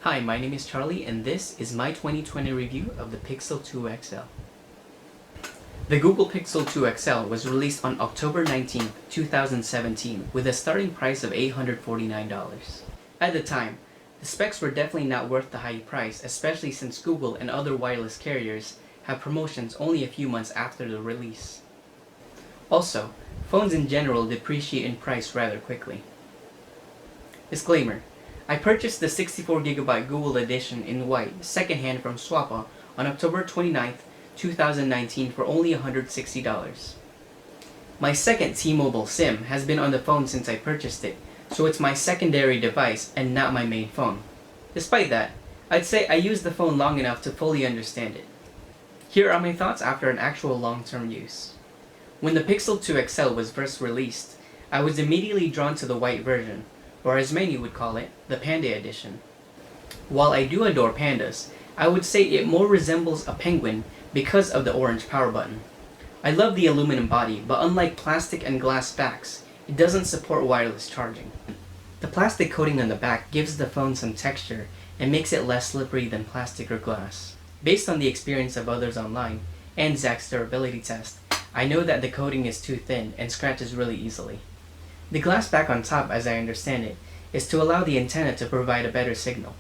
Hi, my name is Charlie and this is my 2020 review of the Pixel 2 XL. The Google Pixel 2 XL was released on October 19, 2017 with a starting price of $849. At the time, the specs were definitely not worth the high price, especially since Google and other wireless carriers have promotions only a few months after the release. Also, phones in general depreciate in price rather quickly. Disclaimer: I purchased the 64GB Google Edition in white, secondhand from Swappa, on October 29, 2019 for only $160. My second T-Mobile SIM has been on the phone since I purchased it, so it's my secondary device and not my main phone. Despite that, I'd say I used the phone long enough to fully understand it. Here are my thoughts after an actual long-term use. When the Pixel 2 XL was first released, I was immediately drawn to the white version, or as many would call it, the Panda Edition. While I do adore pandas, I would say it more resembles a penguin because of the orange power button. I love the aluminum body, but unlike plastic and glass backs, it doesn't support wireless charging. The plastic coating on the back gives the phone some texture and makes it less slippery than plastic or glass. Based on the experience of others online, and Zach's durability test, I know that the coating is too thin and scratches really easily. The glass back on top, as I understand it, is to allow the antenna to provide a better signal.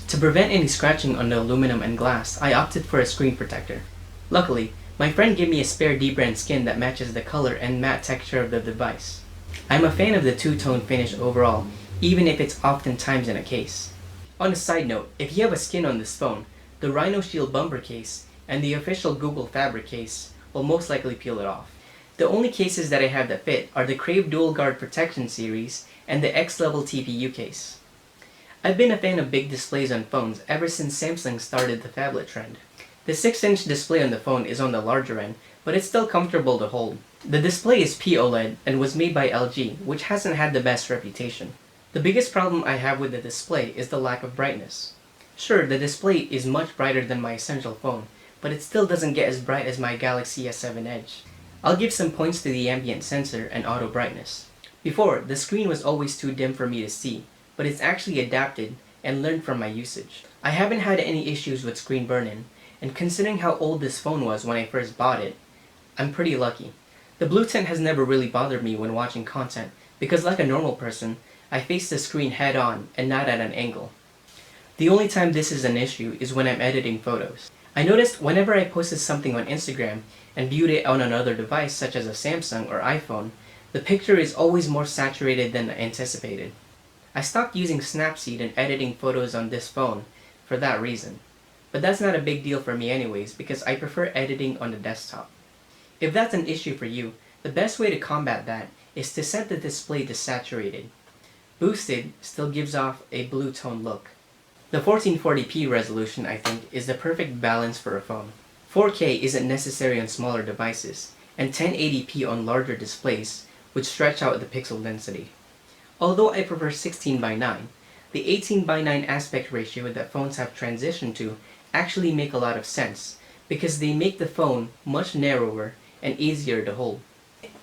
To prevent any scratching on the aluminum and glass, I opted for a screen protector. Luckily, my friend gave me a spare D-brand skin that matches the color and matte texture of the device. I'm a fan of the two-tone finish overall, even if it's oftentimes in a case. On a side note, if you have a skin on this phone, the Rhino Shield bumper case and the official Google fabric case will most likely peel it off. The only cases that I have that fit are the Crave Dual Guard Protection series and the X-Level TPU case. I've been a fan of big displays on phones ever since Samsung started the phablet trend. The 6-inch display on the phone is on the larger end, but it's still comfortable to hold. The display is POLED and was made by LG, which hasn't had the best reputation. The biggest problem I have with the display is the lack of brightness. Sure, the display is much brighter than my Essential phone, but it still doesn't get as bright as my Galaxy S7 Edge. I'll give some points to the ambient sensor and auto brightness. Before, the screen was always too dim for me to see, but it's actually adapted and learned from my usage. I haven't had any issues with screen burn-in, and considering how old this phone was when I first bought it, I'm pretty lucky. The blue tint has never really bothered me when watching content, because like a normal person, I face the screen head-on and not at an angle. The only time this is an issue is when I'm editing photos. I noticed whenever I posted something on Instagram and viewed it on another device such as a Samsung or iPhone, the picture is always more saturated than anticipated. I stopped using Snapseed and editing photos on this phone for that reason. But that's not a big deal for me anyways because I prefer editing on the desktop. If that's an issue for you, the best way to combat that is to set the display to saturated. Boosted still gives off a blue tone look. The 1440p resolution, I think, is the perfect balance for a phone. 4K isn't necessary on smaller devices, and 1080p on larger displays would stretch out the pixel density. Although I prefer 16:9, the 18:9 aspect ratio that phones have transitioned to actually make a lot of sense, because they make the phone much narrower and easier to hold.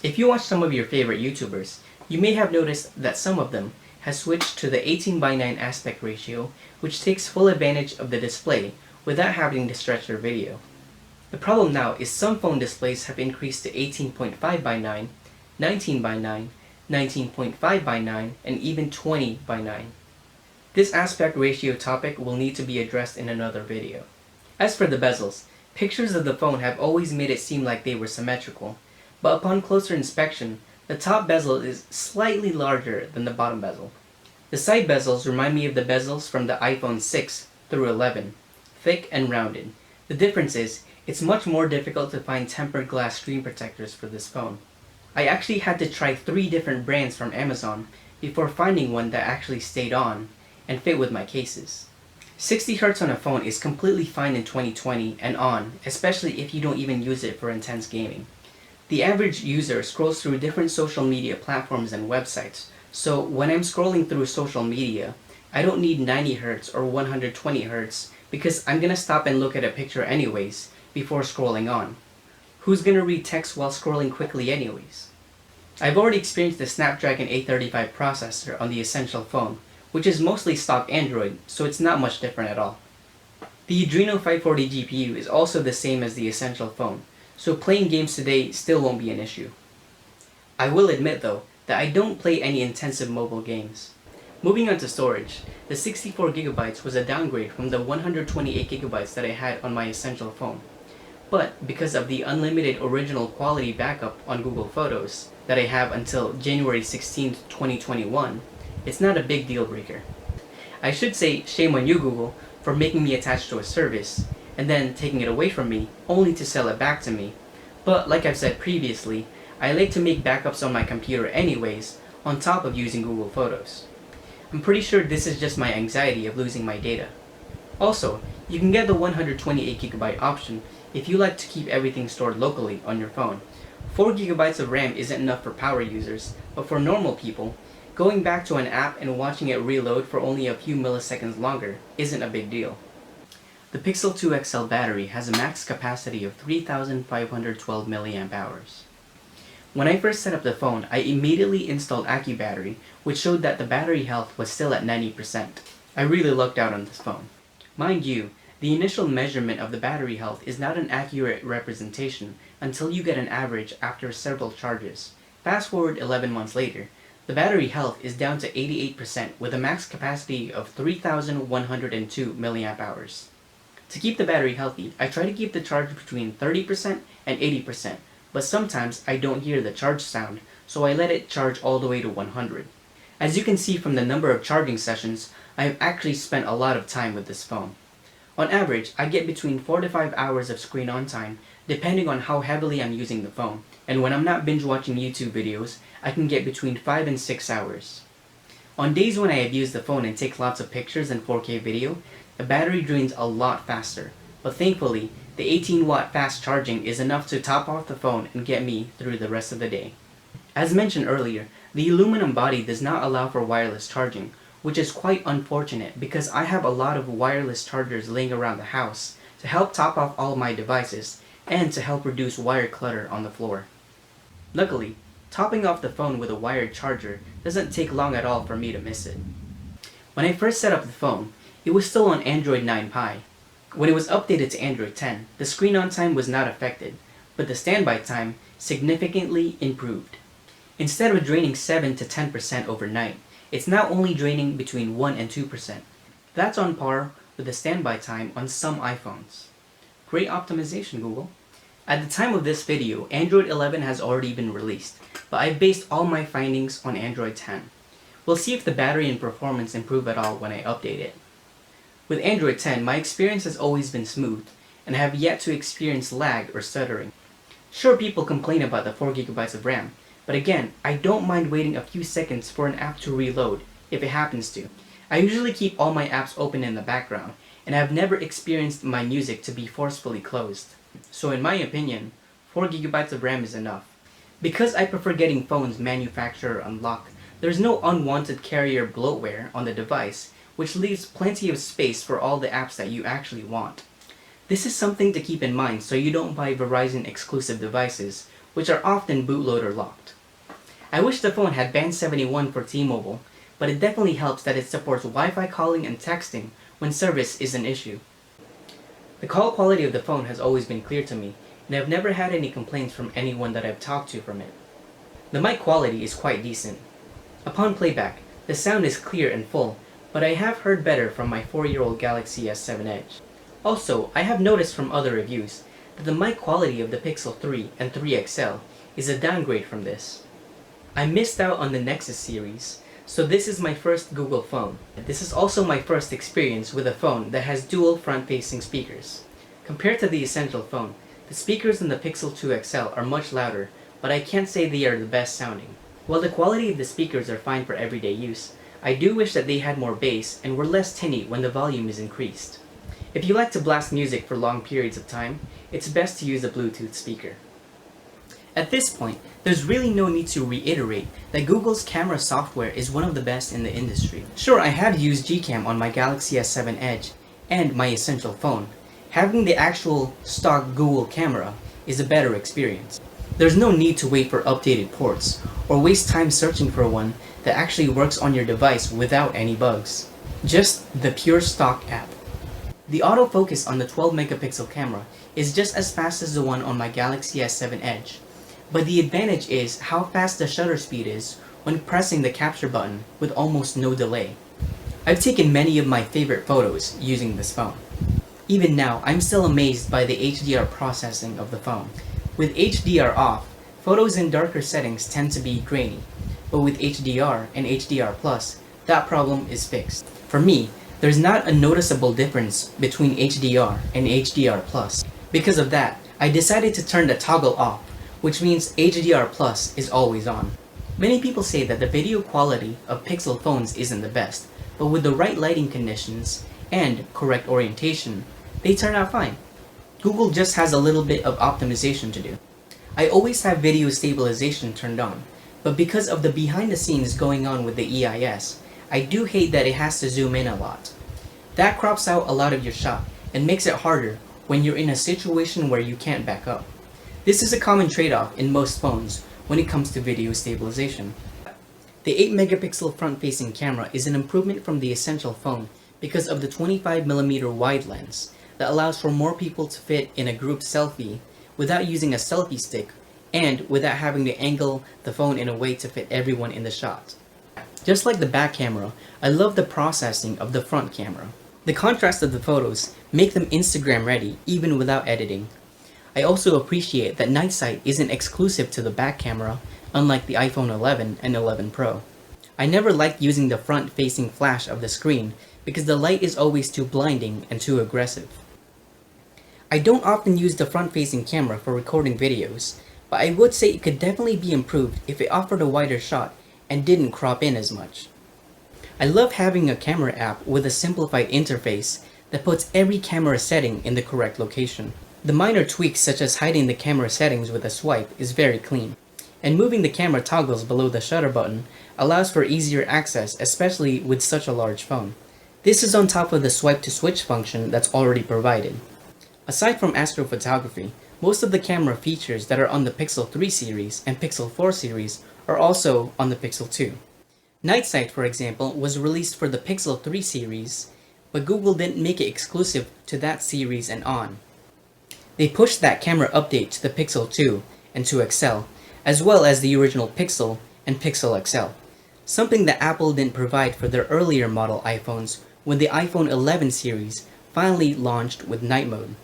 If you watch some of your favorite YouTubers, you may have noticed that some of them has switched to the 18:9 aspect ratio, which takes full advantage of the display without having to stretch their video. The problem now is some phone displays have increased to 18.5:9, 19:9, 19.5:9, and even 20:9. This aspect ratio topic will need to be addressed in another video. As for the bezels, pictures of the phone have always made it seem like they were symmetrical, but upon closer inspection, the top bezel is slightly larger than the bottom bezel. The side bezels remind me of the bezels from the iPhone 6 through 11, thick and rounded. The difference is, it's much more difficult to find tempered glass screen protectors for this phone. I actually had to try 3 different brands from Amazon before finding one that actually stayed on and fit with my cases. 60Hz on a phone is completely fine in 2020 and on, especially if you don't even use it for intense gaming. The average user scrolls through different social media platforms and websites, so when I'm scrolling through social media, I don't need 90Hz or 120Hz because I'm gonna stop and look at a picture anyways before scrolling on. Who's gonna read text while scrolling quickly anyways? I've already experienced the Snapdragon 835 processor on the Essential phone, which is mostly stock Android, so it's not much different at all. The Adreno 540 GPU is also the same as the Essential phone, so playing games today still won't be an issue. I will admit though, that I don't play any intensive mobile games. Moving on to storage, the 64GB was a downgrade from the 128GB that I had on my Essential phone. But because of the unlimited original quality backup on Google Photos that I have until January 16, 2021, it's not a big deal breaker. I should say shame on you, Google, for making me attached to a service and then taking it away from me only to sell it back to me. But like I've said previously, I like to make backups on my computer anyways, on top of using Google Photos. I'm pretty sure this is just my anxiety of losing my data. Also, you can get the 128GB option if you like to keep everything stored locally on your phone. 4GB of RAM isn't enough for power users, but for normal people, going back to an app and watching it reload for only a few milliseconds longer isn't a big deal. The Pixel 2 XL battery has a max capacity of 3,512 mAh. When I first set up the phone, I immediately installed AccuBattery, which showed that the battery health was still at 90%. I really lucked out on this phone. Mind you, the initial measurement of the battery health is not an accurate representation until you get an average after several charges. Fast forward 11 months later, the battery health is down to 88% with a max capacity of 3,102 mAh. To keep the battery healthy, I try to keep the charge between 30% and 80%, but sometimes I don't hear the charge sound, so I let it charge all the way to 100. As you can see from the number of charging sessions, I have actually spent a lot of time with this phone. On average, I get between 4 to 5 hours of screen on time, depending on how heavily I'm using the phone, and when I'm not binge watching YouTube videos, I can get between 5 and 6 hours. On days when I have used the phone and take lots of pictures and 4K video, the battery drains a lot faster, but thankfully, the 18-watt fast charging is enough to top off the phone and get me through the rest of the day. As mentioned earlier, the aluminum body does not allow for wireless charging, which is quite unfortunate because I have a lot of wireless chargers laying around the house to help top off all my devices and to help reduce wire clutter on the floor. Luckily, topping off the phone with a wired charger doesn't take long at all for me to miss it. When I first set up the phone, it was still on Android 9 Pie. When it was updated to Android 10, the screen on time was not affected, but the standby time significantly improved. Instead of draining 7 to 10% overnight, it's now only draining between 1 and 2%. That's on par with the standby time on some iPhones. Great optimization, Google. At the time of this video, Android 11 has already been released, but I've based all my findings on Android 10. We'll see if the battery and performance improve at all when I update it. With Android 10, my experience has always been smooth, and I have yet to experience lag or stuttering. Sure, people complain about the 4GB of RAM, but again, I don't mind waiting a few seconds for an app to reload, if it happens to. I usually keep all my apps open in the background, and I have never experienced my music to be forcefully closed. So in my opinion, 4GB of RAM is enough. Because I prefer getting phones manufacturer unlocked, there's no unwanted carrier bloatware on the device, which leaves plenty of space for all the apps that you actually want. This is something to keep in mind so you don't buy Verizon exclusive devices, which are often bootloader locked. I wish the phone had Band 71 for T-Mobile, but it definitely helps that it supports Wi-Fi calling and texting when service is an issue. The call quality of the phone has always been clear to me, and I've never had any complaints from anyone that I've talked to from it. The mic quality is quite decent. Upon playback, the sound is clear and full, but I have heard better from my 4-year-old Galaxy S7 Edge. Also, I have noticed from other reviews that the mic quality of the Pixel 3 and 3 XL is a downgrade from this. I missed out on the Nexus series, so this is my first Google phone. This is also my first experience with a phone that has dual front-facing speakers. Compared to the Essential phone, the speakers in the Pixel 2 XL are much louder, but I can't say they are the best sounding. While the quality of the speakers are fine for everyday use, I do wish that they had more bass and were less tinny when the volume is increased. If you like to blast music for long periods of time, it's best to use a Bluetooth speaker. At this point, there's really no need to reiterate that Google's camera software is one of the best in the industry. Sure, I have used Gcam on my Galaxy S7 Edge and my Essential phone. Having the actual stock Google camera is a better experience. There's no need to wait for updated ports or waste time searching for one that actually works on your device without any bugs. Just the pure stock app. The autofocus on the 12 megapixel camera is just as fast as the one on my Galaxy S7 Edge, but the advantage is how fast the shutter speed is when pressing the capture button with almost no delay. I've taken many of my favorite photos using this phone. Even now, I'm still amazed by the HDR processing of the phone. With HDR off, photos in darker settings tend to be grainy, but with HDR and HDR+, that problem is fixed. For me, there's not a noticeable difference between HDR and HDR+. Because of that, I decided to turn the toggle off, which means HDR+ is always on. Many people say that the video quality of Pixel phones isn't the best, but with the right lighting conditions and correct orientation, they turn out fine. Google just has a little bit of optimization to do. I always have video stabilization turned on, but because of the behind the scenes going on with the EIS, I do hate that it has to zoom in a lot. That crops out a lot of your shot and makes it harder when you're in a situation where you can't back up. This is a common trade-off in most phones when it comes to video stabilization. The 8 megapixel front-facing camera is an improvement from the Essential phone because of the 25mm wide lens that allows for more people to fit in a group selfie without using a selfie stick and without having to angle the phone in a way to fit everyone in the shot. Just like the back camera, I love the processing of the front camera. The contrast of the photos make them Instagram ready even without editing. I also appreciate that night sight isn't exclusive to the back camera, unlike the iPhone 11 and 11 Pro. I never liked using the front-facing flash of the screen because the light is always too blinding and too aggressive. I don't often use the front-facing camera for recording videos, but I would say it could definitely be improved if it offered a wider shot and didn't crop in as much. I love having a camera app with a simplified interface that puts every camera setting in the correct location. The minor tweaks such as hiding the camera settings with a swipe is very clean, and moving the camera toggles below the shutter button allows for easier access, especially with such a large phone. This is on top of the swipe to switch function that's already provided. Aside from astrophotography, most of the camera features that are on the Pixel 3 series and Pixel 4 series are also on the Pixel 2. Night sight, for example, was released for the Pixel 3 series, but Google didn't make it exclusive to that series and on. They pushed that camera update to the Pixel 2 and 2 XL, as well as the original Pixel and Pixel XL, something that Apple didn't provide for their earlier model iPhones when the iPhone 11 series finally launched with night mode.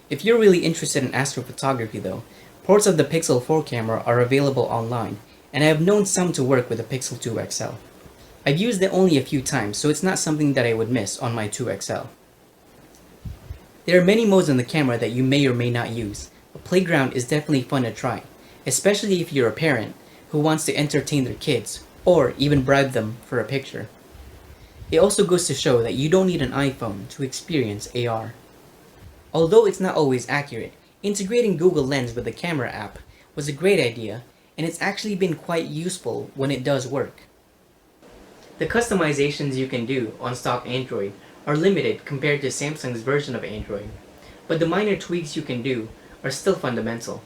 If you're really interested in astrophotography though, ports of the Pixel 4 camera are available online, and I have known some to work with the Pixel 2 XL. I've used it only a few times, so it's not something that I would miss on my 2 XL. There are many modes on the camera that you may or may not use, but Playground is definitely fun to try, especially if you're a parent who wants to entertain their kids, or even bribe them for a picture. It also goes to show that you don't need an iPhone to experience AR. Although it's not always accurate, integrating Google Lens with the camera app was a great idea, and it's actually been quite useful when it does work. The customizations you can do on stock Android are limited compared to Samsung's version of Android, but the minor tweaks you can do are still fundamental.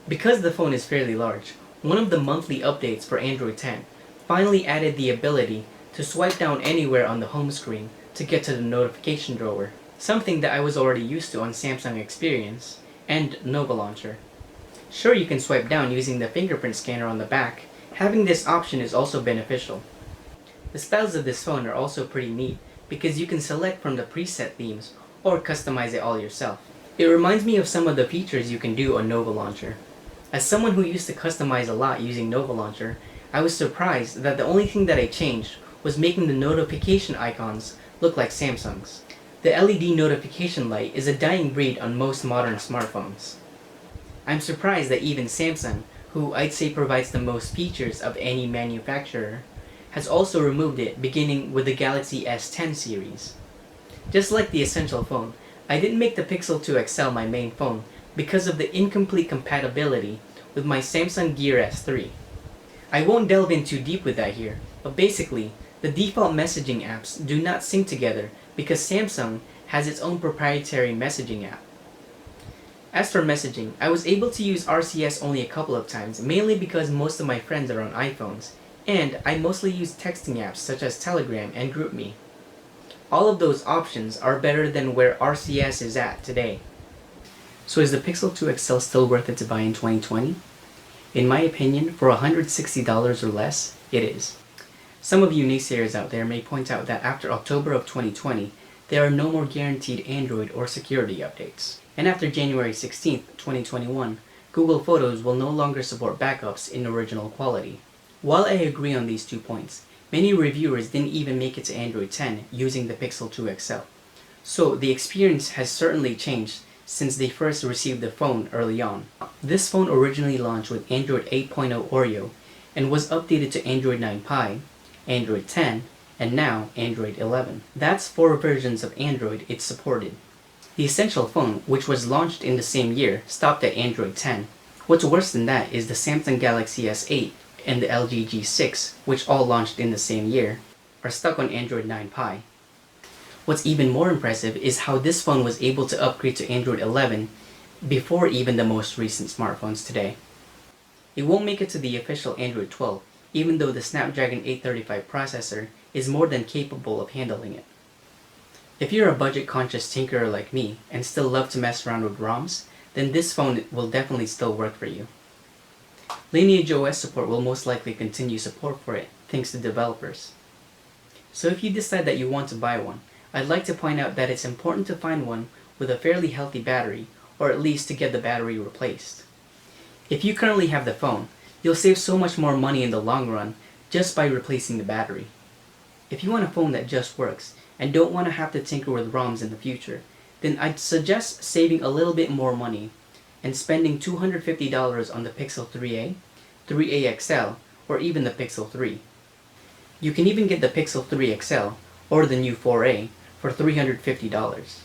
Because the phone is fairly large, one of the monthly updates for Android 10 finally added the ability to swipe down anywhere on the home screen to get to the notification drawer, something that I was already used to on Samsung Experience and Nova Launcher. Sure, you can swipe down using the fingerprint scanner on the back. Having this option is also beneficial. The styles of this phone are also pretty neat because you can select from the preset themes or customize it all yourself. It reminds me of some of the features you can do on Nova Launcher. As someone who used to customize a lot using Nova Launcher, I was surprised that the only thing that I changed was making the notification icons look like Samsung's. The LED notification light is a dying breed on most modern smartphones. I'm surprised that even Samsung, who I'd say provides the most features of any manufacturer, has also removed it beginning with the Galaxy S10 series. Just like the Essential phone, I didn't make the Pixel 2 XL my main phone because of the incomplete compatibility with my Samsung Gear S3. I won't delve in too deep with that here, but basically, the default messaging apps do not sync together because Samsung has its own proprietary messaging app. As for messaging, I was able to use RCS only a couple of times, mainly because most of my friends are on iPhones, And I mostly use texting apps such as Telegram and GroupMe. All of those options are better than where RCS is at today. So is the Pixel 2 XL still worth it to buy in 2020? In my opinion, for $160 or less, it is. Some of you naysayers out there may point out that after October of 2020, there are no more guaranteed Android or security updates. And after January 16th, 2021, Google Photos will no longer support backups in original quality. While I agree on these 2 points, many reviewers didn't even make it to Android 10 using the Pixel 2 XL. So the experience has certainly changed since they first received the phone early on. This phone originally launched with Android 8.0 Oreo and was updated to Android 9 Pie, Android 10, and now Android 11. That's 4 versions of Android it supported. The Essential phone, which was launched in the same year, stopped at Android 10. What's worse than that is the Samsung Galaxy S8 and the LG G6, which all launched in the same year, are stuck on Android 9 Pie. What's even more impressive is how this phone was able to upgrade to Android 11 before even the most recent smartphones today. It won't make it to the official Android 12, even though the Snapdragon 835 processor is more than capable of handling it. If you're a budget-conscious tinkerer like me and still love to mess around with ROMs, then this phone will definitely still work for you. Lineage OS support will most likely continue support for it, thanks to developers. So if you decide that you want to buy one, I'd like to point out that it's important to find one with a fairly healthy battery, or at least to get the battery replaced. If you currently have the phone, you'll save so much more money in the long run just by replacing the battery. If you want a phone that just works, and don't want to have to tinker with ROMs in the future, then I'd suggest saving a little bit more money and spending $250 on the Pixel 3a, 3a XL, or even the Pixel 3. You can even get the Pixel 3 XL, or the new 4a, for $350.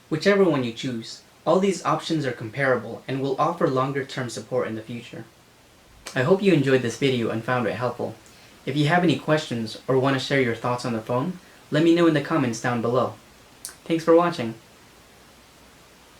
Whichever one you choose, all these options are comparable and will offer longer term support in the future. I hope you enjoyed this video and found it helpful. If you have any questions or want to share your thoughts on the phone, let me know in the comments down below. Thanks for watching.